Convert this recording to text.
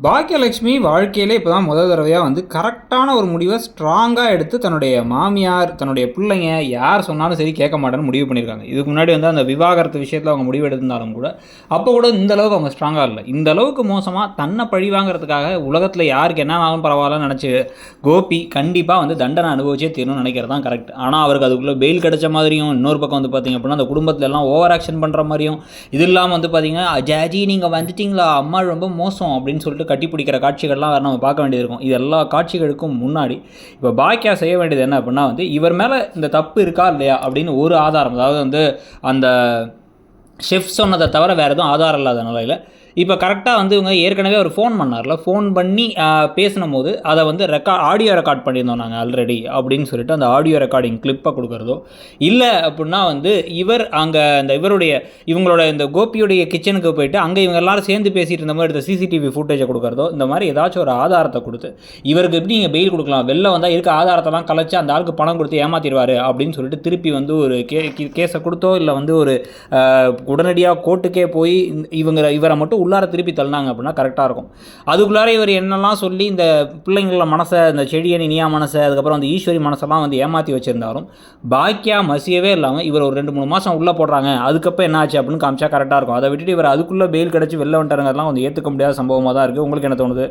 பாக்கியலட்சுமி வாழ்க்கையிலே இப்போ தான் முதல் தடவையாக வந்து கரெக்டான ஒரு முடிவை ஸ்ட்ராங்காக எடுத்து தன்னுடைய மாமியார், தன்னுடைய பிள்ளைங்க யார் சொன்னாலும் சரி கேட்க மாட்டேன்னு முடிவு பண்ணியிருக்காங்க. இதுக்கு முன்னாடி வந்து அந்த விவாகரத்து விஷயத்தில் அவங்க முடிவு எடுத்திருந்தாலும் கூட, அப்போ கூட இந்த அளவுக்கு அவங்க ஸ்ட்ராங்காக இல்லை. இந்த அளவுக்கு மோசமாக தன்னை பழி வாங்குறதுக்காக உலகத்தில் யாருக்கு என்ன ஆனாலும் பரவாயில்லன்னு நினச்சி கோபி கண்டிப்பாக வந்து தண்டனை அனுபவிச்சே தீரணும்னு நினைக்கிறது தான் கரெக்ட். ஆனால் அவருக்கு அதுக்குள்ளே பெயில் கிடைச்ச மாதிரியும், இன்னொரு பக்கம் வந்து பார்த்திங்க அப்படின்னா அந்த குடும்பத்தில் எல்லாம் ஓவர் ஆக்ஷன் பண்ணுற மாதிரியும், இது இல்லாமல் வந்து பார்த்திங்கன்னா ஜாஜி நீங்கள் வந்துட்டிங்களா, அம்மா ரொம்ப மோசம் அப்படின்னு சொல்லிட்டு கட்டி பிடிக்கிற காட்சிகள்லாம் வேறு நம்ம பார்க்க வேண்டியது இருக்கும். இது எல்லா காட்சிகளுக்கும் முன்னாடி இப்போ பாக்கியா செய்ய வேண்டியது என்ன அப்படின்னா வந்து இவர் மேலே இந்த தப்பு இருக்கா இல்லையா அப்படின்னு ஒரு ஆதாரம், அதாவது வந்து அந்த ஷெஃப் சொன்னதை தவிர வேறு எதுவும் ஆதாரம் இல்லாத நிலையில் இப்போ கரெக்டாக வந்து இவங்க ஏற்கனவே ஒரு ஃபோன் பண்ணார்ல, ஃபோன் பண்ணி பேசின போது அதை வந்து ஆடியோ ரெக்கார்ட் பண்ணியிருந்தோம் நாங்கள் ஆல்ரெடி அப்படின்னு சொல்லிட்டு அந்த ஆடியோ ரெக்கார்டிங் கிளிப்பை கொடுக்குறதோ, இல்லை அப்படின்னா வந்து இவர் அங்கே இந்த இவங்களோட இந்த கோபியுடைய கிச்சனுக்கு போயிட்டு அங்கே இவங்க எல்லாரும் சேர்ந்து பேசிகிட்டு இருந்த மாதிரி எடுத்த சிசிடிவி ஃபுட்டேஜை கொடுக்குறதோ, இந்த மாதிரி ஏதாச்சும் ஒரு ஆதாரத்தை கொடுத்து இவருக்கு எப்படி நீங்கள் பெயில் கொடுக்கலாம், வெளில வந்தால் இருக்க ஆதாரத்தெல்லாம் கலைச்சி அந்த ஆளுக்கு பணம் கொடுத்து ஏமாற்றிடுவார் அப்படின்னு சொல்லிட்டு திருப்பி வந்து ஒரு கேஸை கொடுத்தோ, இல்லை வந்து ஒரு உடனடியாக கோர்ட்டுக்கே போய் இவரை மட்டும் உள்ளார திருப்பி தள்ளினாங்க அப்படின்னா கரெக்டாக இருக்கும். அதுக்குள்ளார இவர் என்னெல்லாம் சொல்லி இந்த பிள்ளைங்கள மனசை, இந்த செடியன் இனியா மனசை, அதுக்கப்புறம் அந்த ஈஸ்வரி மனசெல்லாம் வந்து ஏமாற்றி வச்சுருந்தாலும் பாக்கியா மசியவே இல்லாமல் இவர் ஒரு 2-3 மாதம் உள்ளே போடுறாங்க, அதுக்கப்புறம் என்ன ஆச்சு அப்படின்னு காமிச்சா கரெக்டாக இருக்கும். அதை விட்டுட்டு இவர் அதுக்குள்ளே பெயில் கிடச்சி வெளில வந்துட்டாருங்கிறதுலாம் வந்து ஏற்றுக்க முடியாத சம்பவமாக தான் இருக்குது. உங்களுக்கு என்ன தோணுது?